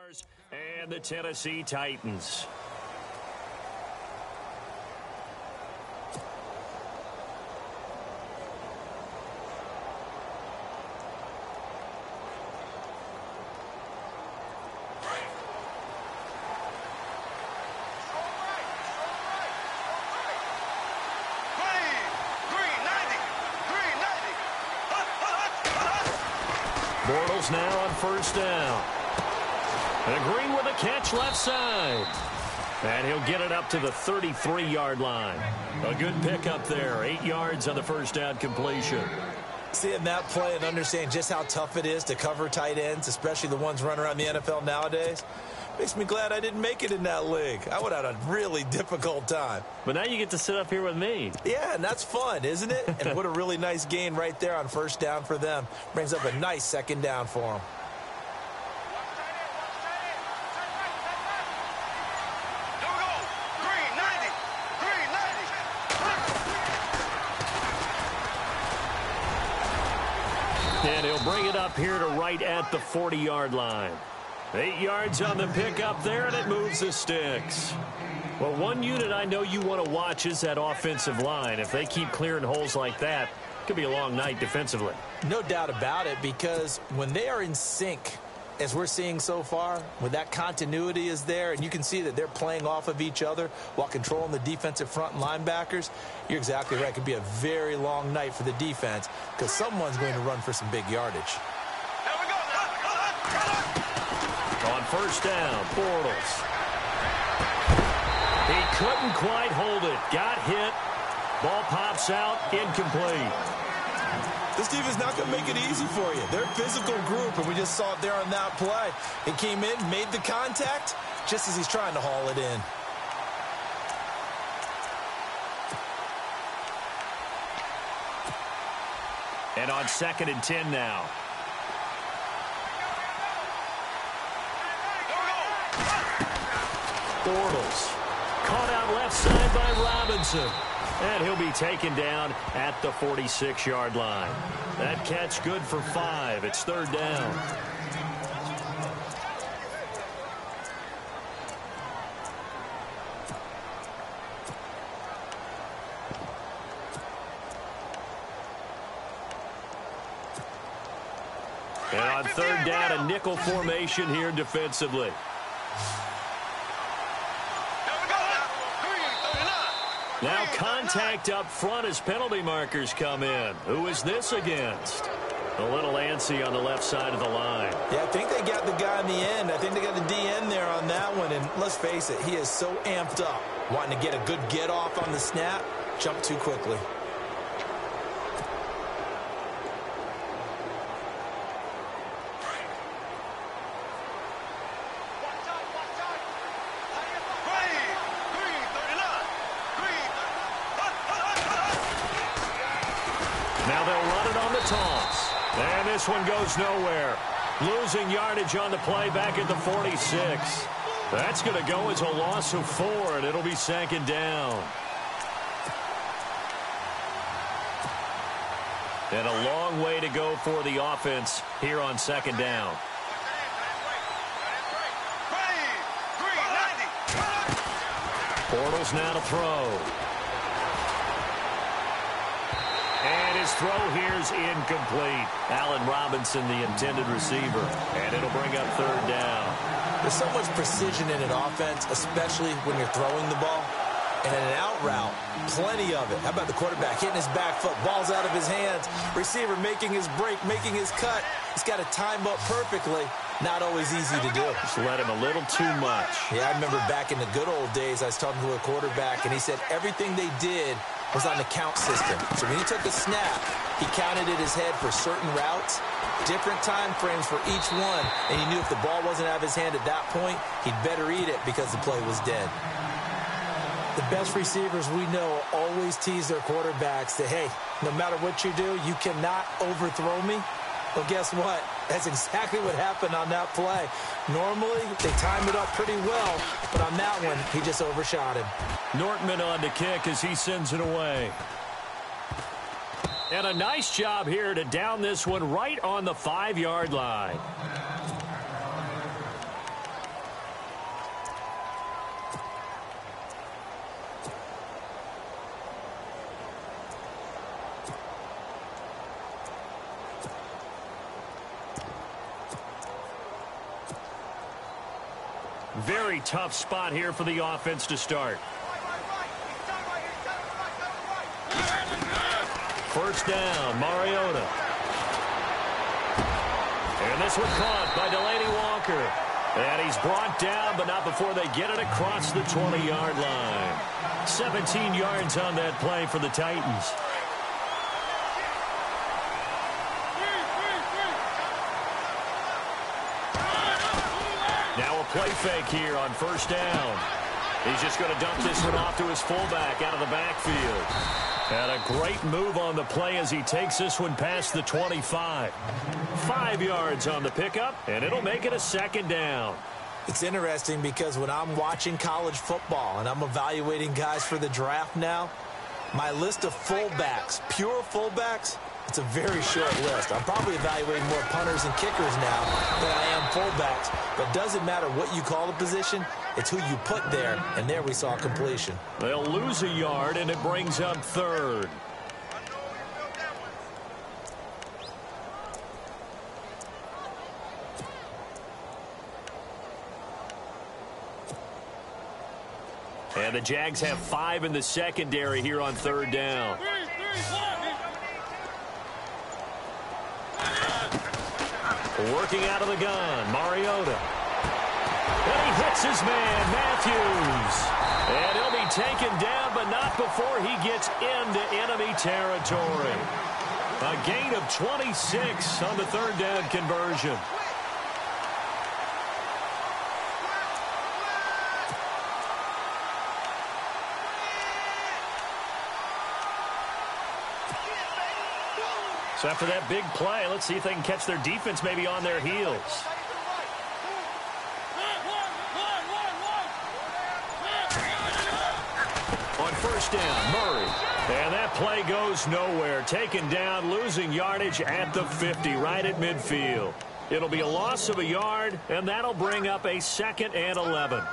And the Tennessee Titans. Bortles now on first down. And Green with a catch left side. And he'll get it up to the 33-yard line. A good pickup there. 8 yards on the first down completion. Seeing that play and understanding just how tough it is to cover tight ends, especially the ones running around the NFL nowadays, makes me glad I didn't make it in that league. I would have had a really difficult time. But now you get to sit up here with me. Yeah, and that's fun, isn't it? And what a really nice gain right there on first down for them. Brings up a nice second down for them. And he'll bring it up here to right at the 40-yard line. 8 yards on the pickup there, and it moves the sticks. Well, one unit I know you want to watch is that offensive line. If they keep clearing holes like that, it could be a long night defensively. No doubt about it, because when they are in sync, as we're seeing so far, when that continuity is there, and you can see that they're playing off of each other while controlling the defensive front and linebackers, you're exactly right. It could be a very long night for the defense because someone's going to run for some big yardage. On first down, Bortles. He couldn't quite hold it. Got hit. Ball pops out. Incomplete. This team is not going to make it easy for you. They're a physical group, and we just saw it there on that play. He came in, made the contact, just as he's trying to haul it in. And on 2nd and 10 now. Bortles. Caught out left side by Robinson. And he'll be taken down at the 46-yard line. That catch good for 5. It's 3rd down. And on 3rd down, a nickel formation here defensively. Now contact up front as penalty markers come in. Who is this against? A little antsy on the left side of the line. Yeah, I think they got the guy in the end. I think they got the DN there on that one. And let's face it, he is so amped up. Wanting to get a good get off on the snap, jump too quickly. Now they'll run it on the toss. And this one goes nowhere. Losing yardage on the play back at the 46. That's going to go as a loss of 4, and it'll be 2nd down. And a long way to go for the offense here on 2nd down. Bortles now to throw. And his throw here's incomplete. Allen Robinson, the intended receiver. And it'll bring up 3rd down. There's so much precision in an offense, especially when you're throwing the ball. And in an out route, plenty of it. How about the quarterback hitting his back foot, ball's out of his hands, receiver making his break, making his cut. He's got to time up perfectly. Not always easy to do. Just let him a little too much. Yeah, I remember back in the good old days, I was talking to a quarterback, and he said everything they did was on the count system. So when he took a snap, he counted in his head for certain routes, different time frames for each one, and he knew if the ball wasn't out of his hand at that point, he'd better eat it because the play was dead. The best receivers we know always tease their quarterbacks that, hey, no matter what you do, you cannot overthrow me. Well, guess what? That's exactly what happened on that play. Normally, they time it up pretty well, but on that one, he just overshot him. Nortman on to kick as he sends it away. And a nice job here to down this one right on the 5-yard line. Very tough spot here for the offense to start. First down, Mariota. And this one caught by Delaney Walker. And he's brought down, but not before they get it across the 20-yard line. 17 yards on that play for the Titans. Now a play fake here on first down. He's just going to dump this one off to his fullback out of the backfield. And a great move on the play as he takes this one past the 25. 5 yards on the pickup, and it'll make it a second down. It's interesting because when I'm watching college football and I'm evaluating guys for the draft now, my list of fullbacks, pure fullbacks, it's a very short list. I'm probably evaluating more punters and kickers now than I am fullbacks. But it doesn't matter what you call the position, it's who you put there, and there we saw completion. They'll lose a yard, and it brings up third. And the Jags have 5 in the secondary here on third down. Working out of the gun, Mariota. And he hits his man, Matthews. And he'll be taken down, but not before he gets into enemy territory. A gain of 26 on the third down conversion. So after that big play, let's see if they can catch their defense maybe on their heels. On first down, Murray. And that play goes nowhere. Taken down, losing yardage at the 50, right at midfield. It'll be a loss of a yard, and that'll bring up a 2nd and 11.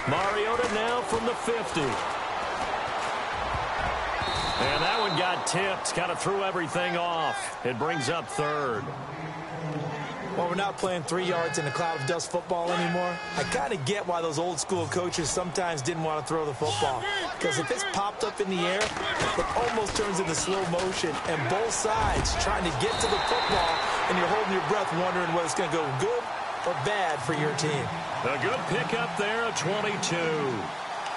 Mariota now from the 50. And that one got tipped. Kind of threw everything off. It brings up third. Well, we're not playing 3 yards in a cloud of dust football anymore. I kind of get why those old school coaches sometimes didn't want to throw the football. Because if it's popped up in the air, it almost turns into slow motion. And both sides trying to get to the football, and you're holding your breath wondering whether it's going to go good or bad for your team. A good pickup there, a 22.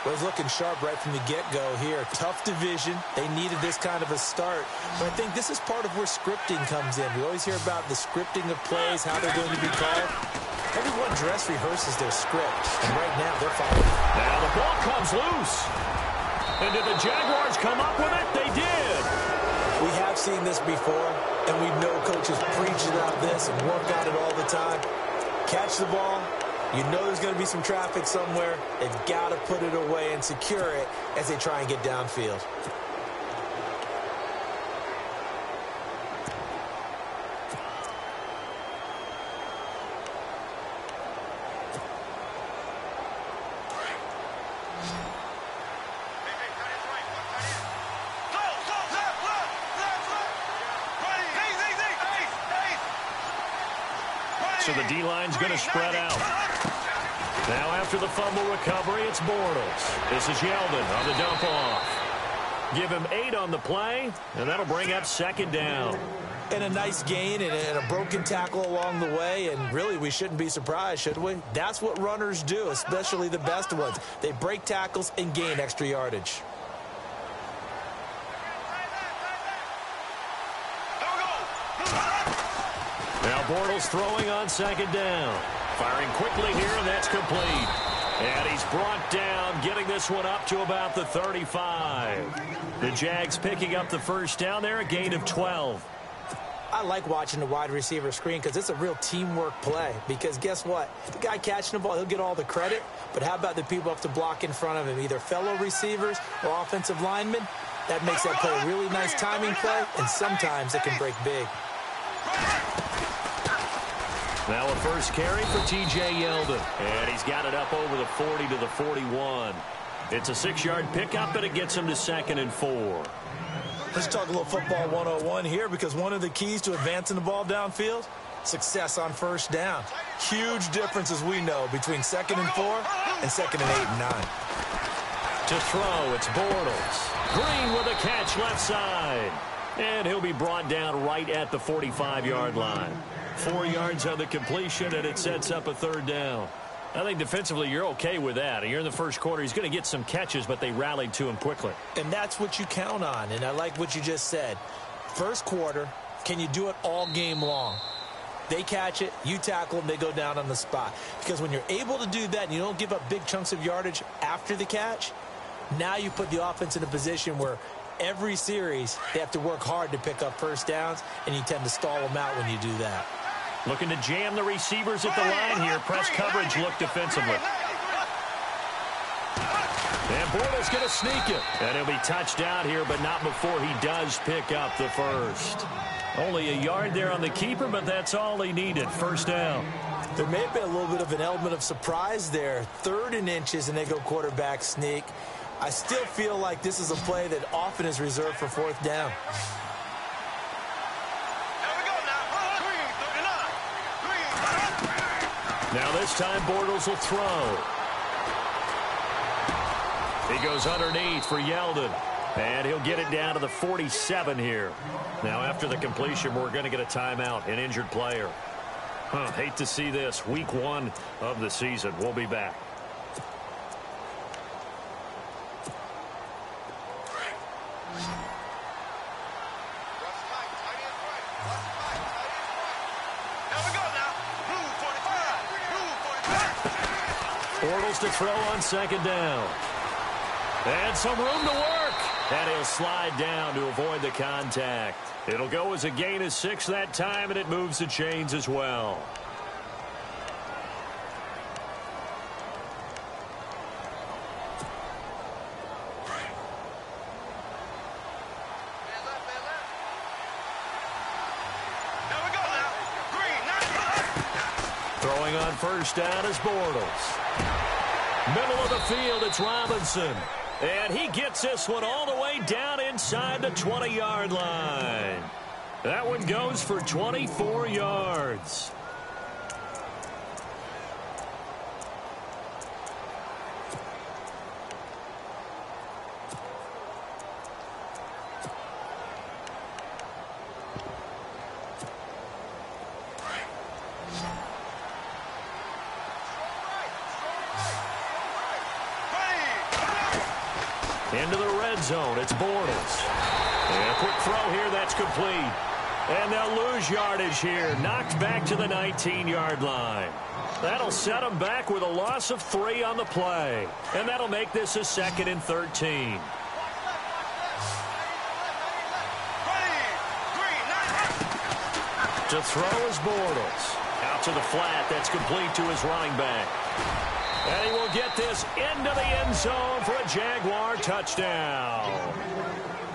Well, it's looking sharp right from the get-go here. Tough division. They needed this kind of a start. But I think this is part of where scripting comes in. We always hear about the scripting of plays, how they're going to be called. Everyone dress rehearses their script, and right now they're following. Now the ball comes loose. And did the Jaguars come up with it? They did. We have seen this before, and we know coaches preach about this and work on it all the time. Catch the ball. You know there's going to be some traffic somewhere. They've got to put it away and secure it as they try and get downfield. So the D-line's going to spread out. Now after the fumble recovery, it's Bortles. This is Yeldon on the dump off. Give him 8 on the play, and that'll bring up 2nd down. And a nice gain and a broken tackle along the way, and really we shouldn't be surprised, should we? That's what runners do, especially the best ones. They break tackles and gain extra yardage. Now Bortles throwing on 2nd down. Firing quickly here, and that's complete. And he's brought down, getting this one up to about the 35. The Jags picking up the first down there, a gain of 12. I like watching the wide receiver screen because it's a real teamwork play. Because guess what? The guy catching the ball, he'll get all the credit. But how about the people up to block in front of him, either fellow receivers or offensive linemen? That makes that play a really nice timing play, and sometimes it can break big. Now a first carry for T.J. Yeldon. And he's got it up over the 40 to the 41. It's a 6-yard pickup, and it gets him to 2nd and 4. Let's talk a little football 101 here, because one of the keys to advancing the ball downfield, success on first down. Huge difference, as we know, between 2nd and 4 and 2nd and 8 and 9. To throw, it's Bortles. Green with a catch left side. And he'll be brought down right at the 45-yard line. 4 yards on the completion, and it sets up a 3rd down. I think defensively you're okay with that. You're in the first quarter. He's going to get some catches, but they rallied to him quickly. And that's what you count on, and I like what you just said. First quarter, can you do it all game long? They catch it, you tackle them, they go down on the spot. Because when you're able to do that and you don't give up big chunks of yardage after the catch, now you put the offense in a position where every series they have to work hard to pick up first downs, and you tend to stall them out when you do that. Looking to jam the receivers at the line here. Press coverage look defensively. And Bortles going to sneak it. And he'll be touched out here, but not before he does pick up the first. Only a yard there on the keeper, but that's all he needed. First down. There may have been a little bit of an element of surprise there. 3rd and inches, and they go quarterback sneak. I still feel like this is a play that often is reserved for 4th down. Now this time Bortles will throw. He goes underneath for Yeldon. And he'll get it down to the 47 here. Now after the completion, we're going to get a timeout, an injured player. Hate to see this. Week 1 of the season. We'll be back. Bortles to throw on 2nd down. And some room to work. And he'll slide down to avoid the contact. It'll go as a gain of 6 that time, and it moves the chains as well. Throwing on first down is Bortles. Middle of the field, it's Robinson. And he gets this one all the way down inside the 20-yard line. That one goes for 24 yards. Into the red zone, it's Bortles. And a quick throw here, that's complete. And they'll lose yardage here, knocked back to the 19-yard line. That'll set them back with a loss of 3 on the play. And that'll make this a 2nd and 13. To throw is Bortles. Out to the flat, that's complete to his running back. And he will get this into the end zone for a Jaguar touchdown.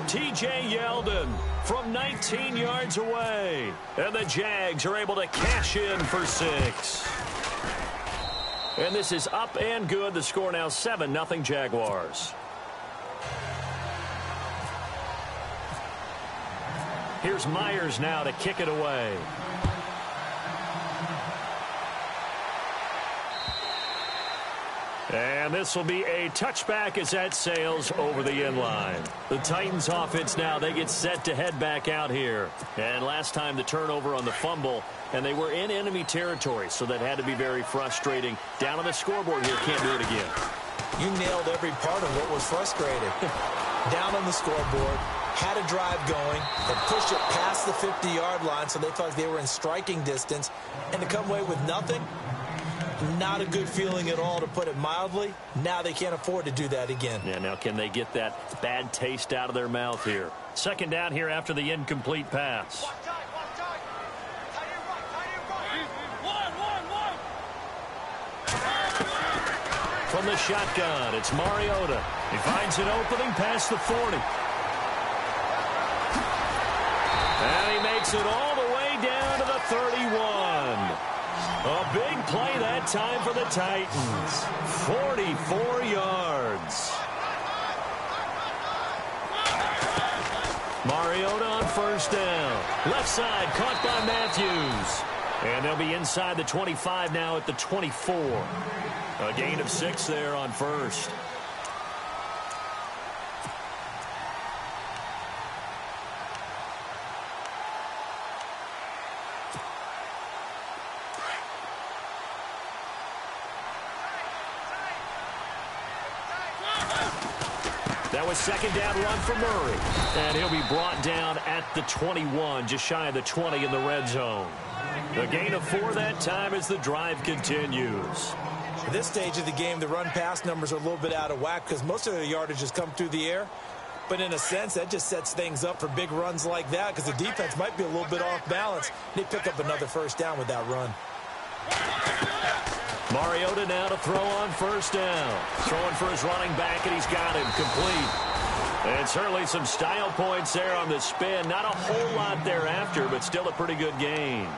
T.J. Yeldon from 19 yards away. And the Jags are able to cash in for 6. And this is up and good. The score now 7-0 Jaguars. Here's Myers now to kick it away. And this will be a touchback as that sails over the end line. The Titans offense now, they get set to head back out here. And last time the turnover on the fumble, and they were in enemy territory, so that had to be very frustrating. Down on the scoreboard here, can't do it again. You nailed every part of what was frustrating. Down on the scoreboard, had a drive going, and pushed it past the 50-yard line, so they felt like they were in striking distance. And to come away with nothing, not a good feeling at all, to put it mildly. Now they can't afford to do that again. Yeah, now can they get that bad taste out of their mouth here? 2nd down here after the incomplete pass. From the shotgun, it's Mariota. He finds an opening past the 40. And he makes it all the way down 31. A big play that time for the Titans. 44 yards. Mariota on first down. Left side caught by Matthews. And they'll be inside the 25 now at the 24. A gain of 6 there on first. That was second down run for Murray. And he'll be brought down at the 21, just shy of the 20 in the red zone. A gain of 4 that time as the drive continues. At this stage of the game, the run-pass numbers are a little bit out of whack because most of their yardage has come through the air. But in a sense, that just sets things up for big runs like that because the defense might be a little bit off balance. They pick up another first down with that run. Mariota now to throw on first down. Throwing for his running back, and he's got him complete. And certainly some style points there on the spin. Not a whole lot thereafter, but still a pretty good gain.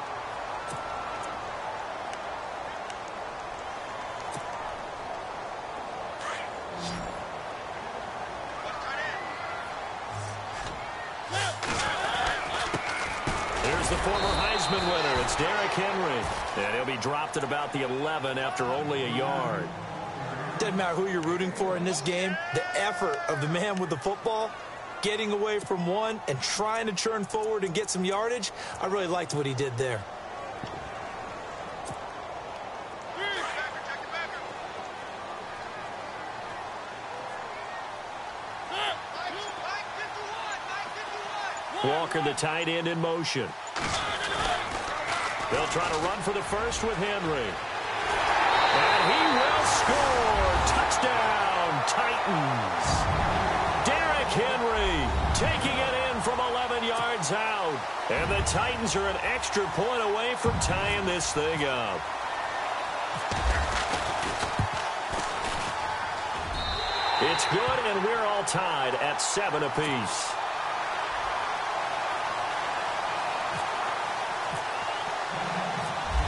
Here's the former Heisman winner. It's Derrick Henry. And he'll be dropped at about the 11 after only a yard. Doesn't matter who you're rooting for in this game. The effort of the man with the football, getting away from one and trying to turn forward and get some yardage, I really liked what he did there. Walker, the tight end, in motion. They'll try to run for the first with Henry. And he will score. Touchdown, Titans. Derrick Henry taking it in from 11 yards out. And the Titans are an extra point away from tying this thing up. It's good, and we're all tied at 7 apiece.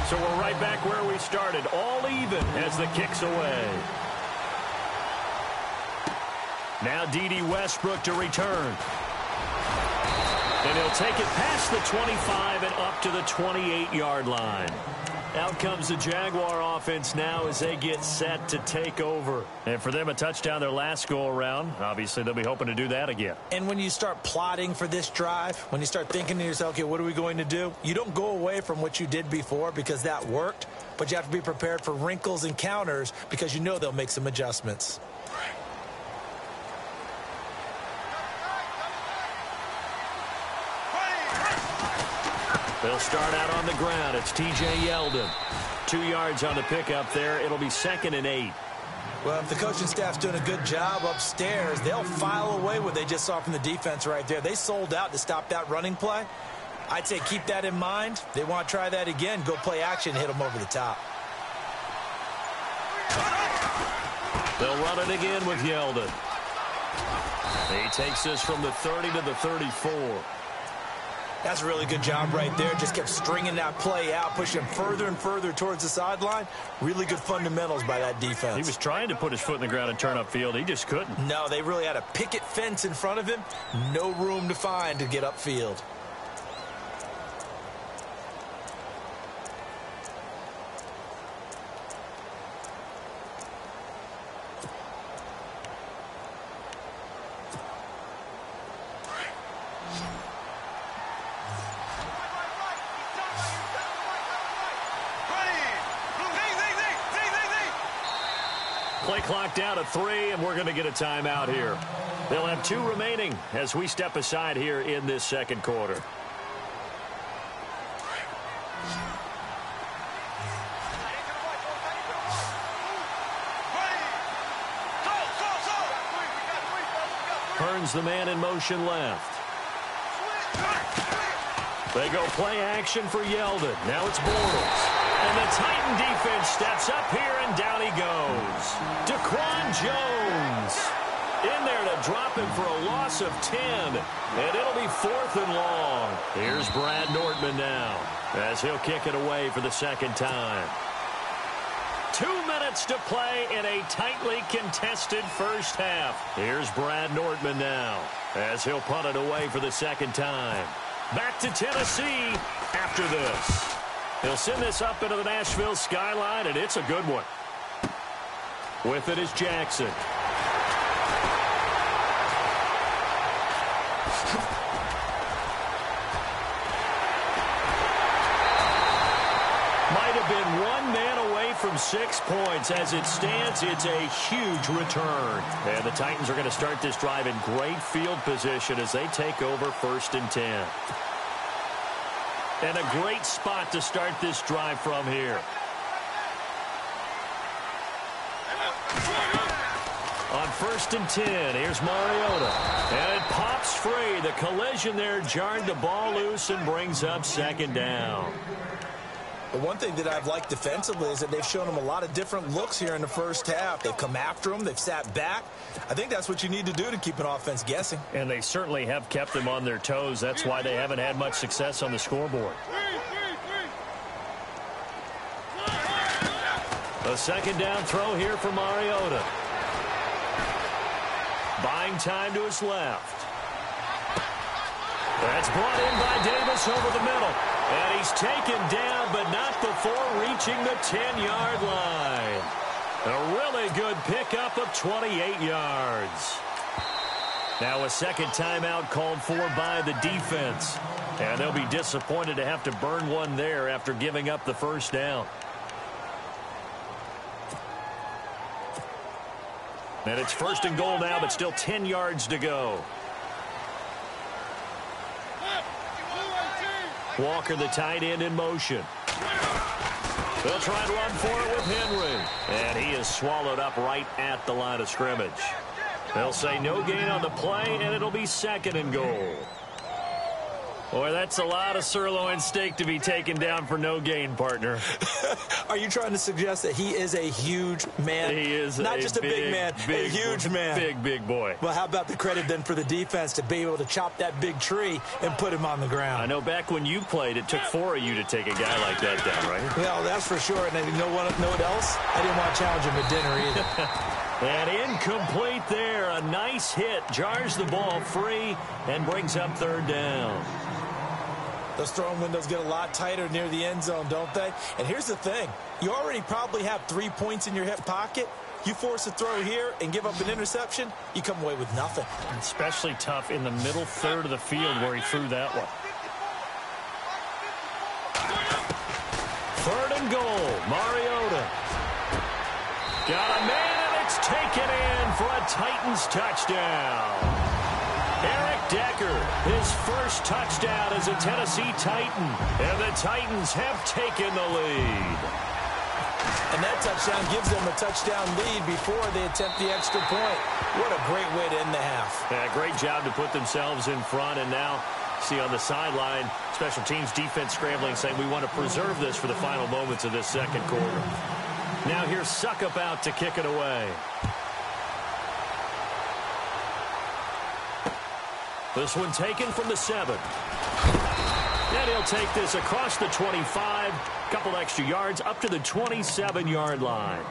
So we're right back where we started, all even as the kick's away. Now D.D. Westbrook to return. And he'll take it past the 25 and up to the 28-yard line. Out comes the Jaguar offense now as they get set to take over. And for them, a touchdown their last go-around. Obviously, they'll be hoping to do that again. And when you start plotting for this drive, when you start thinking to yourself, okay, what are we going to do? You don't go away from what you did before because that worked, but you have to be prepared for wrinkles and counters because you know they'll make some adjustments. They'll start out on the ground. It's T.J. Yeldon. 2 yards on the pickup there. It'll be 2nd and 8. Well, if the coaching staff's doing a good job upstairs, they'll file away what they just saw from the defense right there. They sold out to stop that running play. I'd say keep that in mind. They want to try that again. Go play action, hit them over the top. They'll run it again with Yeldon. He takes this from the 30 to the 34. That's a really good job right there. Just kept stringing that play out, pushing further and further towards the sideline. Really good fundamentals by that defense. He was trying to put his foot in the ground and turn upfield. He just couldn't. No, they really had a picket fence in front of him. No room to find to get upfield. Play clock down to 3, and we're going to get a timeout here. They'll have 2 remaining as we step aside here in this second quarter. Hearns the man in motion left. They go play action for Yeldon. Now it's Bortles. And the Titan defense steps up here, and down he goes. Daquan Jones in there to drop him for a loss of 10. And it'll be 4th and long. Here's Brad Nortman now. as he'll kick it away for the second time. 2 minutes to play in a tightly contested first half. Here's Brad Nordman now as he'll punt it away for the second time. Back to Tennessee after this. He'll send this up into the Nashville skyline, and it's a good one. With it is Jackson. Might have been one man away from 6 points. As it stands, it's a huge return. And the Titans are going to start this drive in great field position as they take over 1st and 10. And a great spot to start this drive from here. On 1st and 10, here's Mariota. And it pops free. The collision there jarred the ball loose and brings up 2nd down. The one thing that I've liked defensively is that they've shown them a lot of different looks here in the first half. They've come after them. They've sat back. I think that's what you need to do to keep an offense guessing. And they certainly have kept them on their toes. That's why they haven't had much success on the scoreboard. A 2nd down throw here for Mariota. Buying time to his left. That's brought in by Davis over the middle. And he's taken down, but not before reaching the 10-yard line. A really good pickup of 28 yards. Now a second timeout called for by the defense. And they'll be disappointed to have to burn one there after giving up the first down. And it's 1st and goal now, but still 10 yards to go. Walker, the tight end, in motion. They'll try to run for it with Henry. And he is swallowed up right at the line of scrimmage. They'll say no gain on the play, and it'll be 2nd and goal. Boy, that's a lot of sirloin steak to be taken down for no gain, partner. Are you trying to suggest that he is a huge man? He is not just a big man, a huge man. Big boy. Well, how about the credit then for the defense to be able to chop that big tree and put him on the ground? I know back when you played, it took 4 of you to take a guy like that down, right? Well, that's for sure. And you know what else? I didn't want to challenge him at dinner either. And incomplete there. A nice hit. Jars the ball free and brings up 3rd down. Those throwing windows get a lot tighter near the end zone, don't they? And here's the thing. You already probably have 3 points in your hip pocket. You force a throw here and give up an interception, you come away with nothing. Especially tough in the middle third of the field where he threw that one. 3rd and goal. Mariota. Got a man, and it's taken in for a Titans touchdown. Eric Decker, his first touchdown as a Tennessee Titan. And the Titans have taken the lead. And that touchdown gives them a touchdown lead before they attempt the extra point. What a great way to end the half. Yeah, great job to put themselves in front. And now, see on the sideline, special teams defense scrambling, saying we want to preserve this for the final moments of this 2nd quarter. Now here's Suckup out to kick it away. This one taken from the 7. And he'll take this across the 25. Couple extra yards up to the 27-yard line.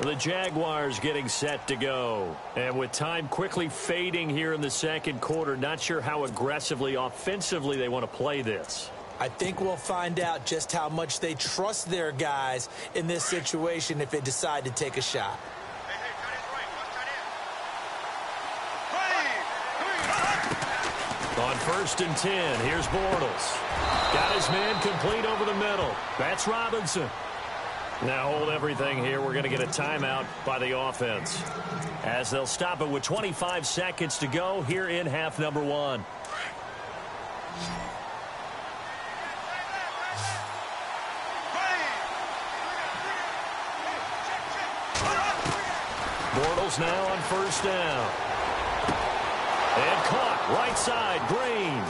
The Jaguars getting set to go. And with time quickly fading here in the 2nd quarter, not sure how aggressively, offensively they want to play this. I think we'll find out just how much they trust their guys in this situation if they decide to take a shot. On 1st and 10, here's Bortles. Got his man complete over the middle. That's Robinson. Now hold everything here. We're going to get a timeout by the offense, as they'll stop it with 25 seconds to go here in half number 1. Bortles now on 1st down. And caught right side, Green.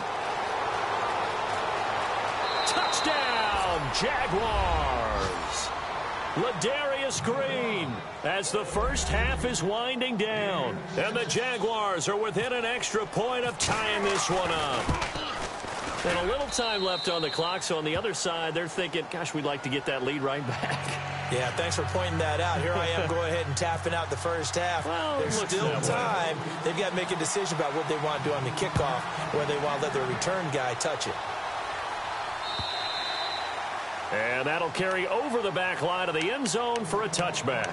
Touchdown, Jaguars. Ladarius Green as the first half is winding down. And the Jaguars are within an extra point of tying this one up. And a little time left on the clock, so on the other side, they're thinking, gosh, we'd like to get that lead right back. Yeah, thanks for pointing that out. Here I am going ahead and tapping out the first half. Well, there's still time. They've got to make a decision about what they want to do on the kickoff, whether they want to let their return guy touch it. And that'll carry over the back line of the end zone for a touchback.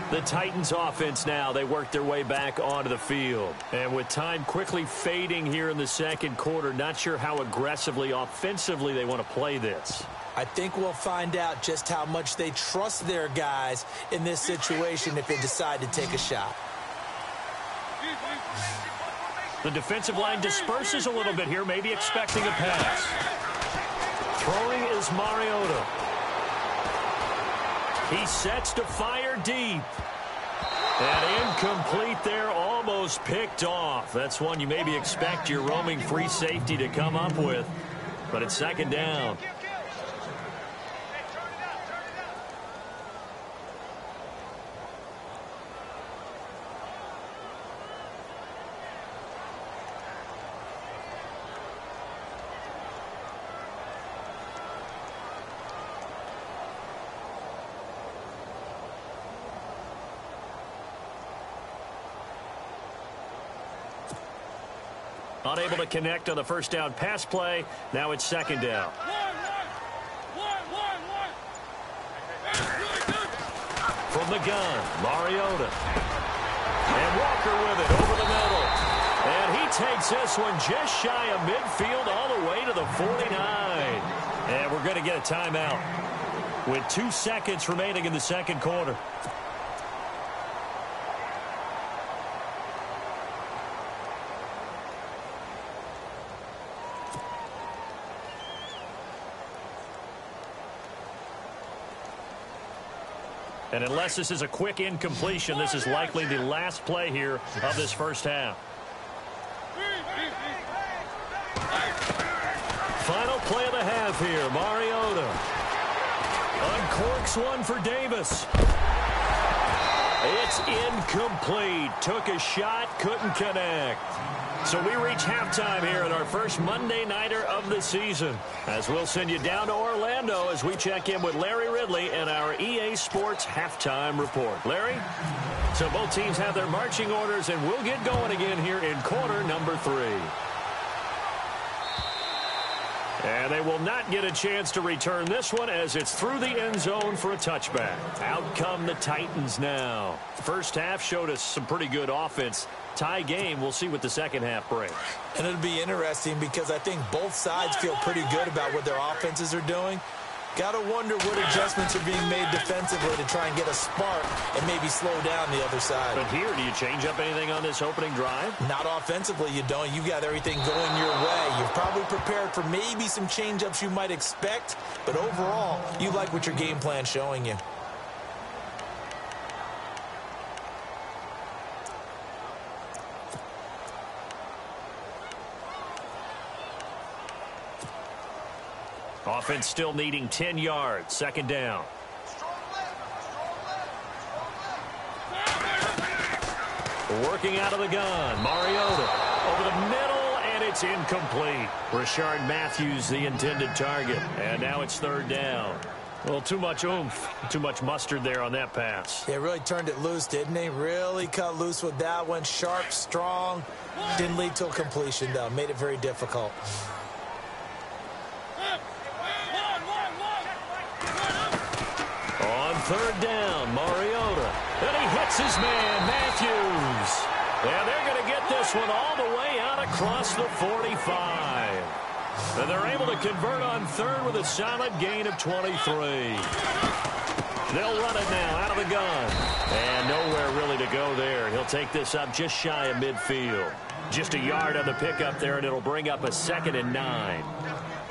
The Titans offense now, they work their way back onto the field. And with time quickly fading here in the second quarter, not sure how aggressively, offensively they want to play this. I think we'll find out just how much they trust their guys in this situation if they decide to take a shot. The defensive line disperses a little bit here, maybe expecting a pass. Throwing is Mariota. He sets to fire deep. And incomplete there, almost picked off. That's one you maybe expect your roaming free safety to come up with. But it's second down. Unable to connect on the first down pass play. Now it's second down. From the gun, Mariota. And Walker with it over the middle. And he takes this one just shy of midfield all the way to the 49. And we're going to get a timeout with 2 seconds remaining in the second quarter. And unless this is a quick incompletion, this is likely the last play here of this first half. Final play of the half here. Mariota uncorks one for Davis. It's incomplete. Took a shot, couldn't connect. So we reach halftime here at our first Monday Nighter of the season. As we'll send you down to Orlando as we check in with Larry Ridley and our EA Sports Halftime Report. Larry? So both teams have their marching orders, and we'll get going again here in quarter number 3. And they will not get a chance to return this one as it's through the end zone for a touchback. Out come the Titans now. First half showed us some pretty good offense. Tie game, we'll see what the second half brings. And it'll be interesting because I think both sides feel pretty good about what their offenses are doing. Got to wonder what adjustments are being made defensively to try and get a spark and maybe slow down the other side. But here, do you change up anything on this opening drive? Not offensively, you don't. You got everything going your way. You've probably prepared for maybe some change-ups you might expect, but overall, you like what your game plan's showing you. Offense still needing 10 yards. Second down. Working out of the gun. Mariota over the middle, and it's incomplete. Rashard Matthews, the intended target. And now it's third down. Well, too much oomph, too much mustard there on that pass. They really turned it loose, didn't they? Really cut loose with that one. Sharp, strong. Didn't lead to a completion, though. Made it very difficult. On third down, Mariota. And he hits his man, Matthews. And they're going to get this one all the way out across the 45. And they're able to convert on third with a solid gain of 23. They'll run it now out of the gun. And nowhere really to go there. He'll take this up just shy of midfield. Just a yard on the pickup there, and it'll bring up a 2nd and 9.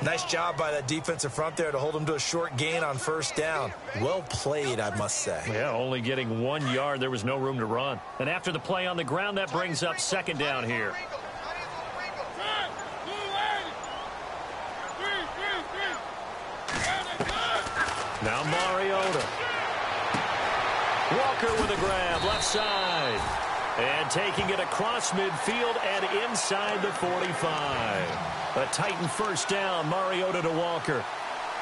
Nice job by that defensive front there to hold him to a short gain on first down. Well played, I must say. Yeah, only getting 1 yard. There was no room to run. And after the play on the ground, that brings up second down here. Now Mariota. Walker with a grab, left side. And taking it across midfield and inside the 45. A Titan first down, Mariota to Walker.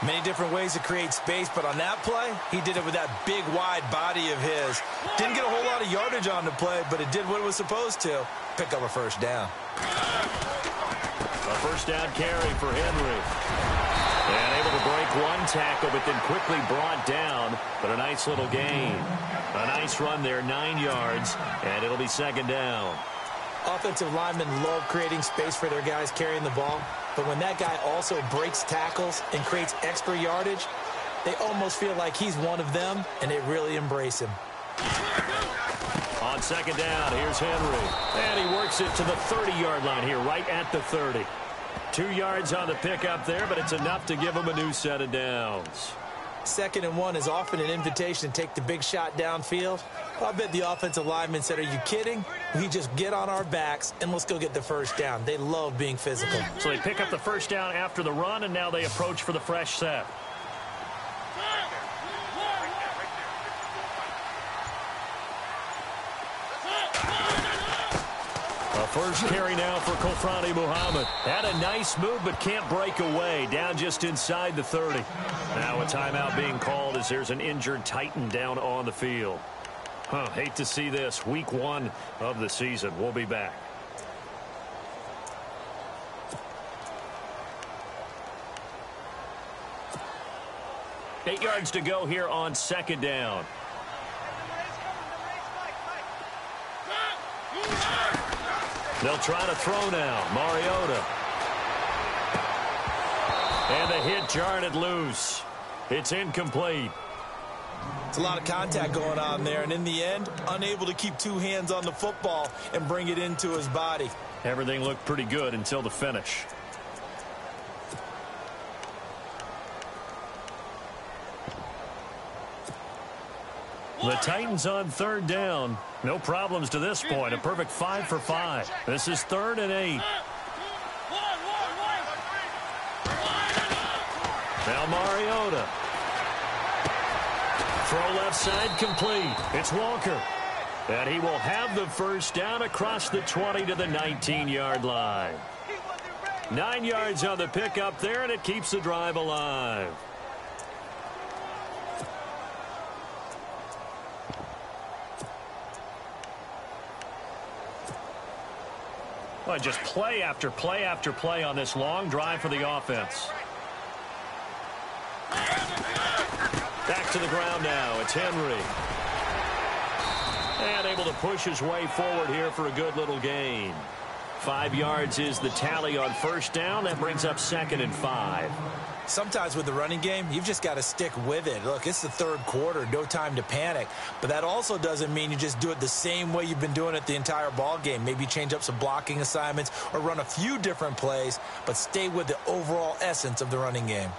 Many different ways to create space, but on that play, he did it with that big, wide body of his. Didn't get a whole lot of yardage on the play, but it did what it was supposed to. Pick up a first down. A first down carry for Henry. And able to break one tackle, but then quickly brought down. But a nice little gain. A nice run there, 9 yards, and it'll be second down. Offensive linemen love creating space for their guys carrying the ball. But when that guy also breaks tackles and creates extra yardage, they almost feel like he's one of them, and they really embrace him. On second down, here's Henry. And he works it to the 30-yard line here, right at the 30. 2 yards on the pickup there, but it's enough to give him a new set of downs. 2nd and 1 is often an invitation to take the big shot downfield. I bet the offensive lineman said, are you kidding? We just get on our backs and let's go get the first down. They love being physical. So they pick up the first down after the run, and now they approach for the fresh set. A first carry now for Kofrani Muhammad. Had a nice move, but can't break away. Down just inside the 30. Now a timeout being called as there's an injured Titan down on the field. Hate to see this. Week 1 of the season. We'll be back. Eight yards to go here on second down. They'll try to throw now. Mariota. And the hit jarred it loose. It's incomplete. It's a lot of contact going on there, and in the end, unable to keep 2 hands on the football and bring it into his body. Everything looked pretty good until the finish. The Titans on third down. No problems to this point. A perfect 5 for 5. This is 3rd and 8. Now Mariota. Throw left side complete. It's Walker. And he will have the first down across the 20 to the 19-yard line. 9 yards on the pickup there, and it keeps the drive alive. Well, just play after play after play on this long drive for the offense. Back to the ground now. It's Henry. And able to push his way forward here for a good little gain. 5 yards is the tally on first down. That brings up 2nd and 5. Sometimes with the running game, you've just got to stick with it. Look, it's the 3rd quarter, no time to panic. But that also doesn't mean you just do it the same way you've been doing it the entire ball game. Maybe change up some blocking assignments or run a few different plays, but stay with the overall essence of the running game.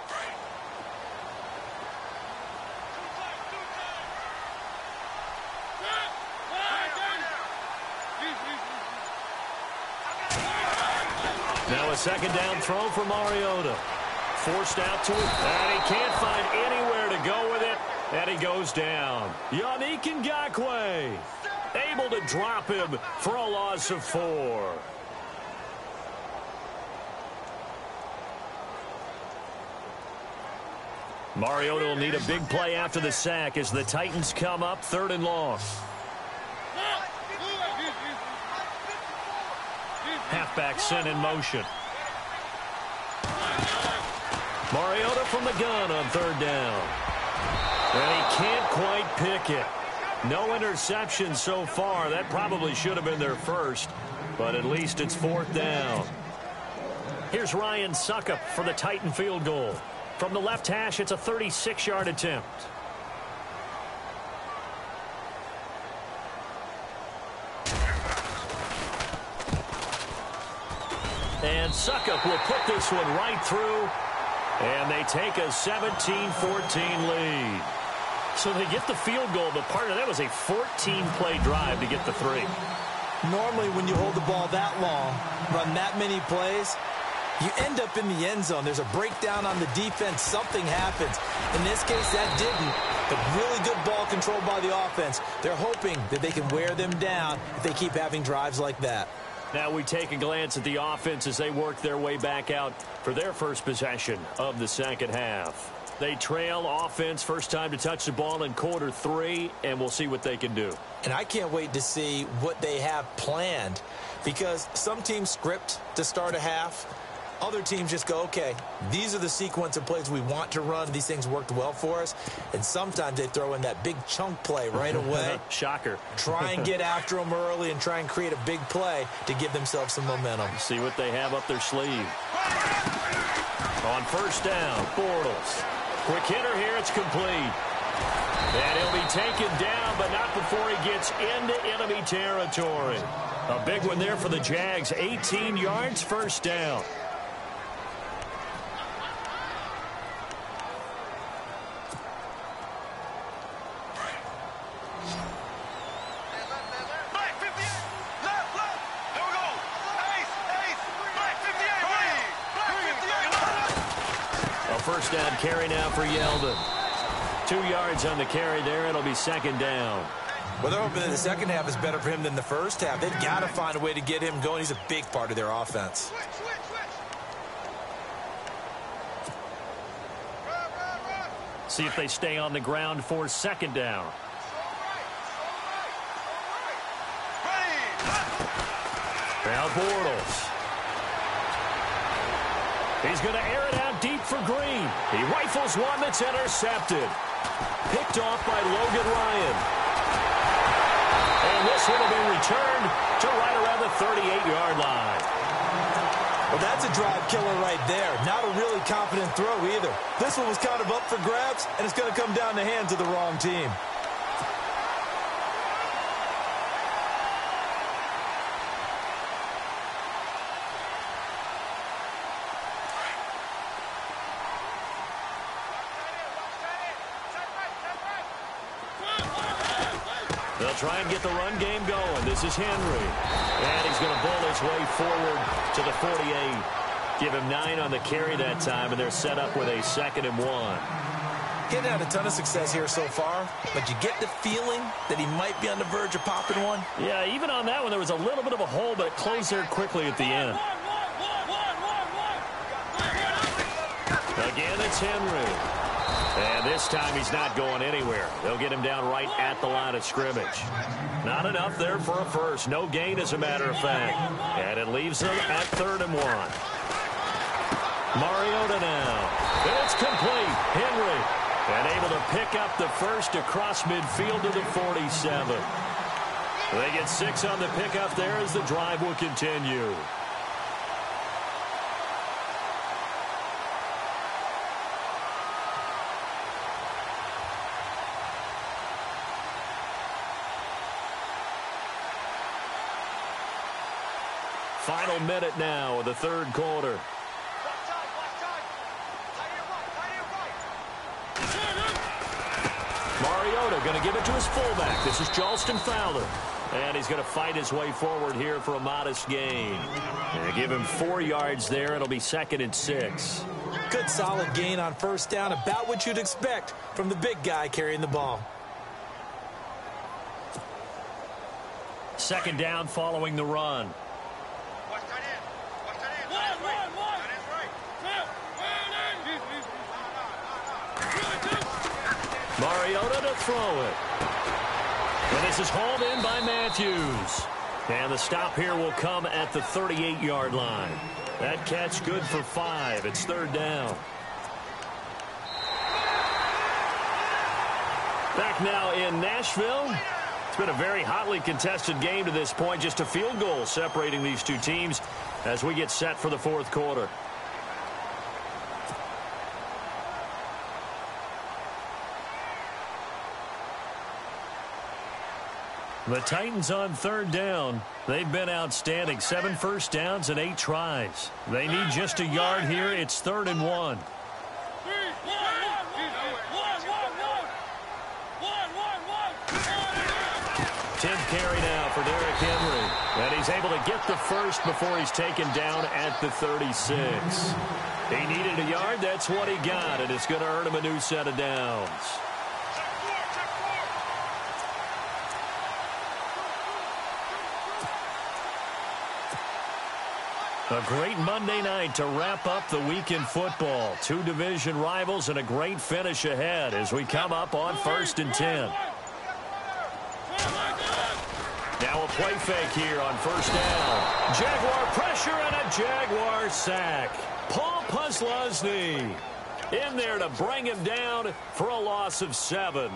Now a second down throw for Mariota. Forced out to it, and he can't find anywhere to go with it, and he goes down. Yannick Ngakoue able to drop him for a loss of 4. Mariota will need a big play after the sack as the Titans come up 3rd and long. Halfback sent in motion. Mariota from the gun on 3rd down. And he can't quite pick it. No interception so far. That probably should have been their first, but at least it's 4th down. Here's Ryan Suckup for the Titan field goal. From the left hash, it's a 36-yard attempt. And Suckup will put this one right through. And they take a 17-14 lead. So they get the field goal, but part of that was a 14-play drive to get the 3. Normally when you hold the ball that long, run that many plays, You end up in the end zone. There's a breakdown on the defense. Something happens. In this case, that didn't. But really good ball control by the offense. They're hoping that they can wear them down if they keep having drives like that. Now we take a glance at the offense as they work their way back out for their first possession of the second half. They trail offense, first time to touch the ball in quarter 3, and we'll see what they can do. And I can't wait to see what they have planned, because some teams script to start a half. Other teams just go, okay, these are the sequence of plays we want to run. These things worked well for us. And sometimes they throw in that big chunk play right away. Shocker. Try and get after them early and try and create a big play to give themselves some momentum. See what they have up their sleeve. On first down, Bortles. Quick hitter here, it's complete. And he'll be taken down, but not before he gets into enemy territory. A big one there for the Jags. 18 yards, first down. First down carry now for Yeldon. 2 yards on the carry there. It'll be second down. Well, they're hoping that the second half is better for him than the first half. They've got to find a way to get him going. He's a big part of their offense. See if they stay on the ground for second down. Now Bortles. He's going to air it out deep for Green. He rifles one that's intercepted. Picked off by Logan Ryan. And this one will be returned to right around the 38-yard line. Well, that's a drive killer right there. Not a really confident throw either. This one was kind of up for grabs, and it's going to come down the hands of the wrong team. They'll try and get the run game going. This is Henry. And he's going to bull his way forward to the 48. Give him 9 on the carry that time, and they're set up with a 2nd and 1. Getting had a ton of success here so far, but you get the feeling that he might be on the verge of popping one. Yeah, even on that one, there was a little bit of a hole, but it closed there quickly at the end. Again, it's Henry. And this time he's not going anywhere. They'll get him down right at the line of scrimmage. Not enough there for a first. No gain, as a matter of fact. And it leaves them at 3rd and 1. Mariota now. And it's complete. Henry. And able to pick up the first across midfield to the 47. They get 6 on the pickup there as the drive will continue. Final minute now of the 3rd quarter. Mariota going to give it to his fullback. This is Charleston Fowler. And he's going to fight his way forward here for a modest gain. And give him 4 yards there. It'll be 2nd and 6. Good solid gain on first down. About what you'd expect from the big guy carrying the ball. 2nd down following the run. Mariota to throw it. And this is hauled in by Matthews. And the stop here will come at the 38-yard line. That catch good for 5. It's 3rd down. Back now in Nashville. It's been a very hotly contested game to this point. Just a field goal separating these two teams as we get set for the 4th quarter. The Titans on 3rd down. They've been outstanding. 7 first downs and 8 tries. They need just a yard here. It's 3rd and 1. Tim carry now for Derrick Henry. And he's able to get the first before he's taken down at the 36. He needed a yard. That's what he got, and it's going to earn him a new set of downs. A great Monday night to wrap up the week in football. Two division rivals and a great finish ahead as we come up on 1st and 10. Now a play fake here on 1st down. Jaguar pressure and a Jaguar sack. Paul Puslosny in there to bring him down for a loss of 7.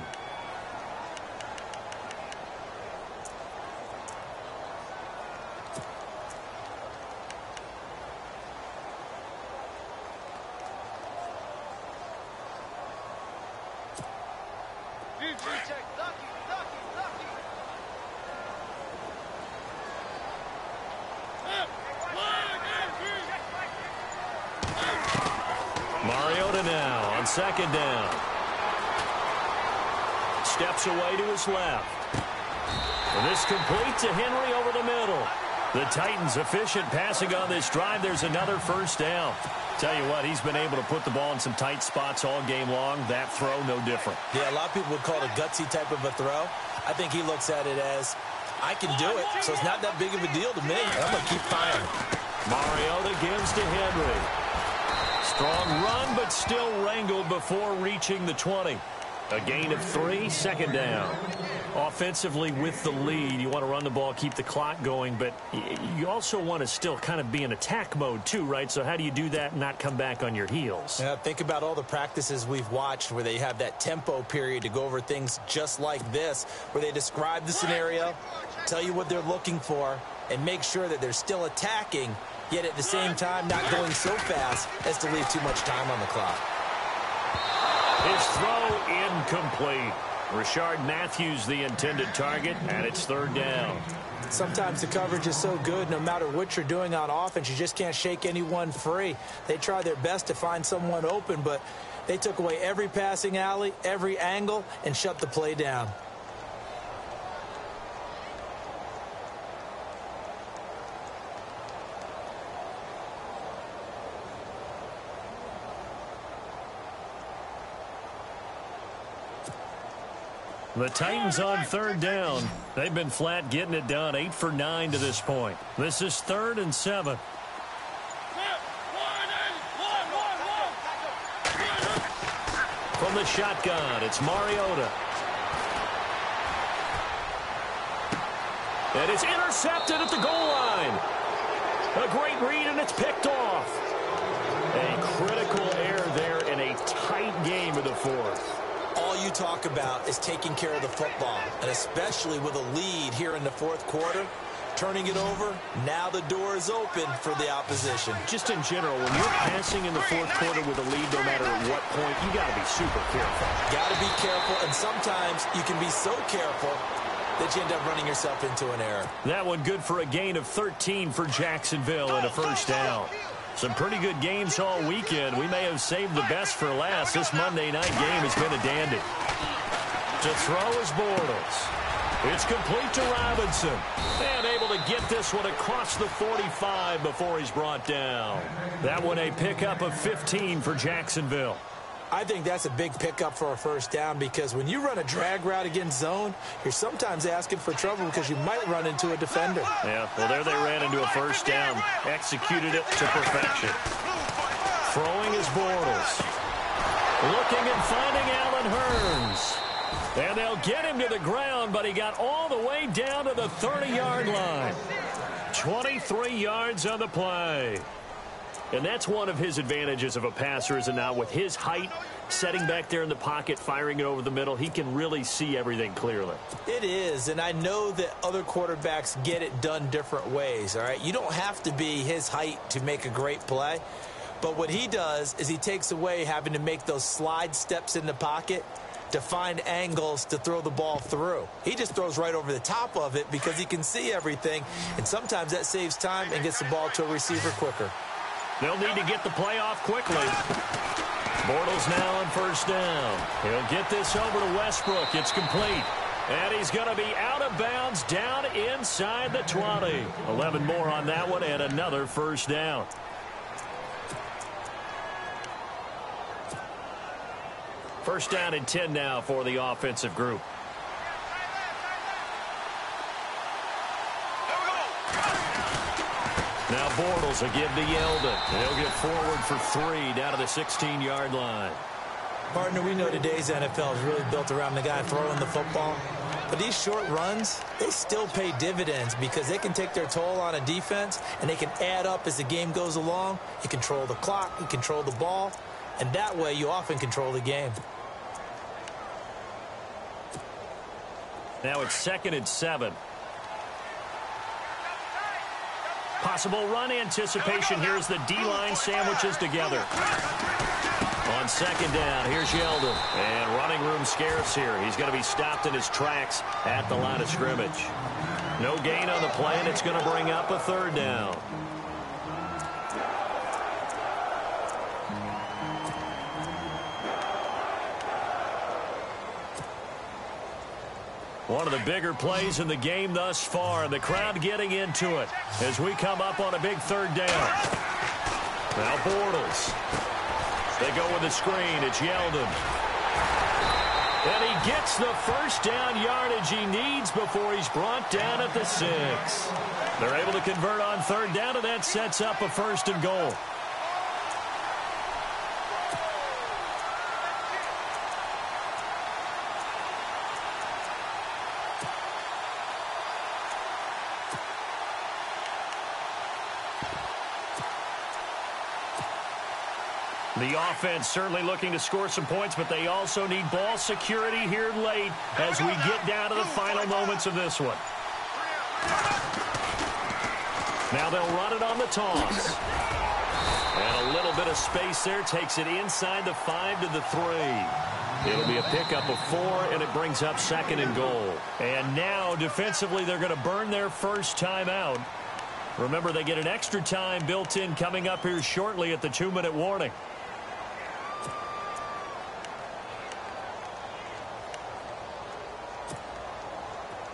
Mariota now on 2nd down. Steps away to his left. And this complete to Henry over the middle. The Titans efficient passing on this drive. There's another 1st down. Tell you what, he's been able to put the ball in some tight spots all game long. That throw, no different. Yeah, a lot of people would call it a gutsy type of a throw. I think he looks at it as, I can do it, so it's not that big of a deal to me. I'm going to keep firing. Mariota gives to Henry. Strong run, but still wrangled before reaching the 20. A gain of 3, 2nd down. Offensively with the lead, you want to run the ball, keep the clock going, but you also want to still kind of be in attack mode too, right? So how do you do that and not come back on your heels? Yeah, think about all the practices we've watched where they have that tempo period to go over things just like this, where they describe the scenario, tell you what they're looking for, and make sure that they're still attacking, yet at the same time not going so fast as to leave too much time on the clock. His throw incomplete. Rashard Matthews the intended target, and it's 3rd down. Sometimes the coverage is so good, no matter what you're doing on offense, you just can't shake anyone free. They try their best to find someone open, but they took away every passing alley, every angle, and shut the play down. The Titans on 3rd down. They've been flat getting it done. 8 for 9 to this point. This is 3rd and 7. From the shotgun, it's Mariota. And it's intercepted at the goal line. A great read, and it's picked off. A critical error there in a tight game of the 4th. All you talk about is taking care of the football, and especially with a lead here in the 4th quarter, turning it over, now the door is open for the opposition. Just in general, when you're passing in the 4th quarter with a lead, no matter at what point, you got to be super careful. Got to be careful, and sometimes you can be so careful that you end up running yourself into an error. That one good for a gain of 13 for Jacksonville and a 1st down. Some pretty good games all weekend. We may have saved the best for last. This Monday night game has been a dandy. To throw is Bortles. It's complete to Robinson. And able to get this one across the 45 before he's brought down. That one a pickup of 15 for Jacksonville. I think that's a big pickup for a 1st down, because when you run a drag route against zone, you're sometimes asking for trouble because you might run into a defender. Yeah, well, there they ran into a 1st down. Executed it to perfection. Throwing is Bortles. Looking and finding Allen Hurns. And they'll get him to the ground, but he got all the way down to the 30-yard line. 23 yards on the play. And that's one of his advantages of a passer, is now with his height, setting back there in the pocket, firing it over the middle, he can really see everything clearly. It is, and I know that other quarterbacks get it done different ways, all right? You don't have to be his height to make a great play, but what he does is he takes away having to make those slide steps in the pocket to find angles to throw the ball through. He just throws right over the top of it because he can see everything, and sometimes that saves time and gets the ball to a receiver quicker. They'll need to get the play off quickly. Bortles now on 1st down. He'll get this over to Westbrook. It's complete. And he's going to be out of bounds down inside the 20. 11 more on that one and another first down. First down and 10 now for the offensive group. Now Bortles will give to Yeldon. He'll get forward for 3 down to the 16-yard line. Partner, we know today's NFL is really built around the guy throwing the football. But these short runs, they still pay dividends because they can take their toll on a defense and they can add up as the game goes along. You control the clock, you control the ball, and that way you often control the game. Now it's 2nd and 7. Possible run anticipation. Here's the D-line sandwiches together. On 2nd down, here's Yeldon. And running room scarce here. He's going to be stopped in his tracks at the line of scrimmage. No gain on the play, and it's going to bring up a 3rd down. One of the bigger plays in the game thus far, and the crowd getting into it as we come up on a big 3rd down. Now Bortles. They go with the screen. It's Yeldon. And he gets the first down yardage he needs before he's brought down at the 6. They're able to convert on 3rd down, and that sets up a 1st and goal. The offense certainly looking to score some points, but they also need ball security here late as we get down to the final moments of this one. Now they'll run it on the toss. And a little bit of space there takes it inside the 5 to the 3. It'll be a pickup of 4, and it brings up 2nd and goal. And now defensively they're going to burn their first time out. Remember, they get an extra time built in coming up here shortly at the 2-minute warning.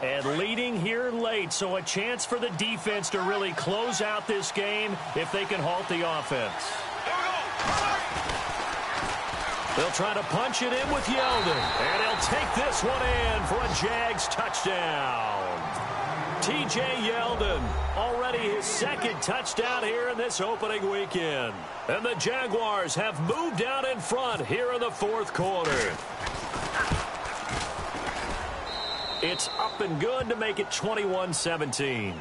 And leading here late, so a chance for the defense to really close out this game if they can halt the offense. They'll try to punch it in with Yeldon. And he'll take this one in for a Jags touchdown. T.J. Yeldon, already his 2nd touchdown here in this opening weekend. And the Jaguars have moved out in front here in the 4th quarter. It's up and good to make it 21-17.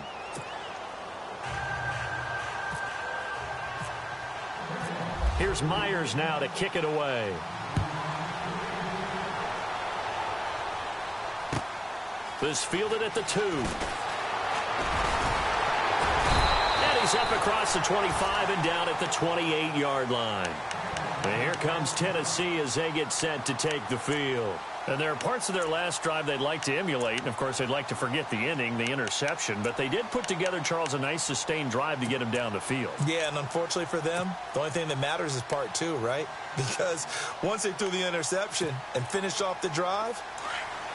Here's Myers now to kick it away. This fielded at the 2. And he's up across the 25 and down at the 28-yard line. And here comes Tennessee as they get set to take the field. And there are parts of their last drive they'd like to emulate. And, of course, they'd like to forget the inning, the interception. But they did put together, Charles, a nice sustained drive to get him down the field. Yeah, and unfortunately for them, the only thing that matters is part 2, right? Because once they threw the interception and finished off the drive,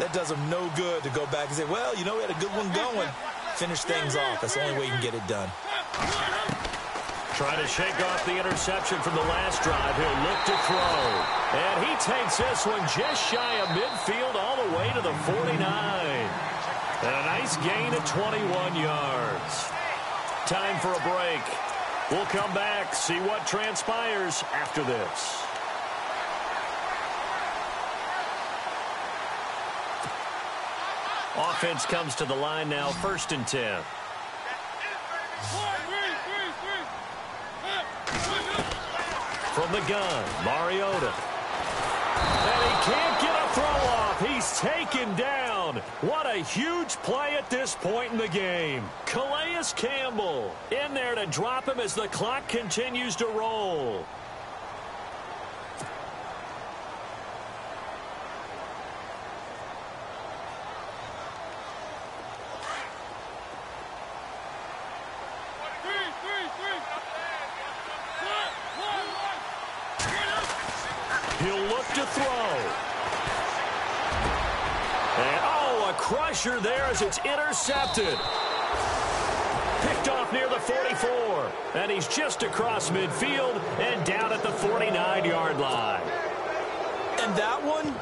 that does them no good to go back and say, well, you know, we had a good one going. Finish things off. That's the only way you can get it done. Trying to shake off the interception from the last drive. He'll look to throw. And he takes this one just shy of midfield all the way to the 49. And a nice gain of 21 yards. Time for a break. We'll come back, see what transpires after this. Offense comes to the line now, 1st and 10. From the gun, Mariota. And he can't get a throw off. He's taken down. What a huge play at this point in the game. Calais Campbell in there to drop him as the clock continues to roll. He'll look to throw. And, oh, Oh, a crusher there as it's intercepted. Picked off near the 44. And he's just across midfield and down at the 49-yard line. And that one,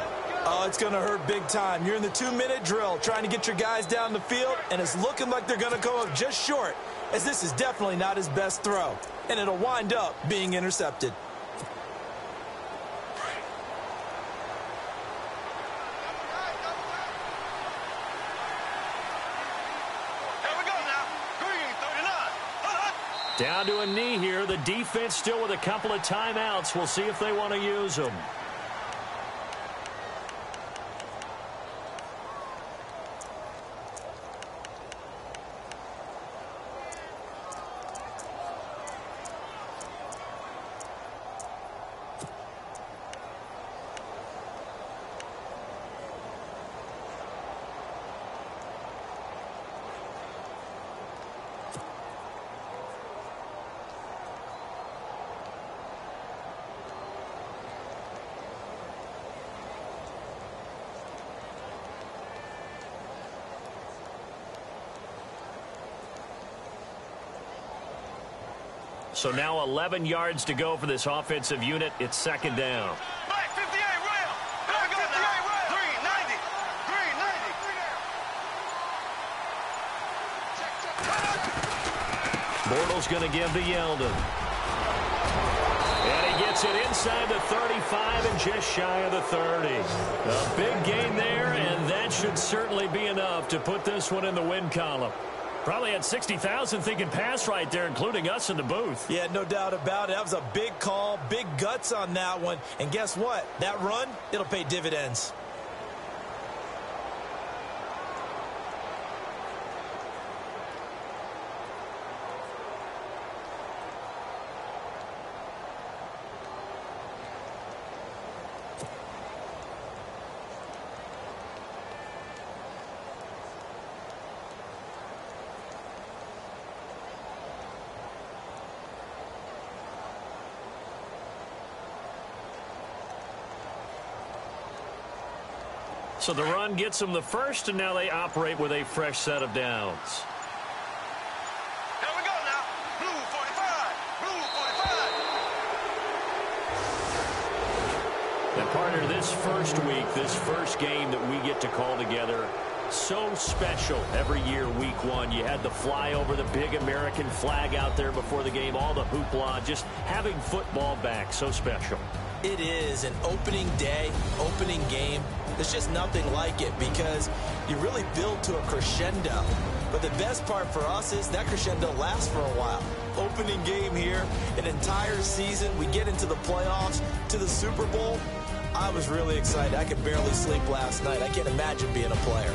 oh, it's going to hurt big time. You're in the 2-minute drill trying to get your guys down the field, and it's looking like they're going to go up just short, as this is definitely not his best throw. And it'll wind up being intercepted. Down to a knee here. The defense still with a couple of timeouts. We'll see if they want to use them. So now 11 yards to go for this offensive unit. It's second down. Right, 58, rail. There we go, 58, rail. 390. 390. Bortles going to give to Yeldon. And he gets it inside the 35 and just shy of the 30. A big gain there, and that should certainly be enough to put this one in the win column. Probably had 60,000 thinking pass right there, including us in the booth. Yeah, no doubt about it. That was a big call, big guts on that one. And guess what? That run, it'll pay dividends. So the run gets them the first, and now they operate with a fresh set of downs. There we go now. Blue 45. Blue 45. And partner, this first week, this first game that we get to call together, so special every year, week one. You had the flyover, the big American flag out there before the game, all the hoopla, just having football back, so special. It is an opening day, opening game. There's just nothing like it because you really build to a crescendo. But the best part for us is that crescendo lasts for a while. Opening game here, an entire season. We get into the playoffs, to the Super Bowl. I was really excited. I could barely sleep last night. I can't imagine being a player.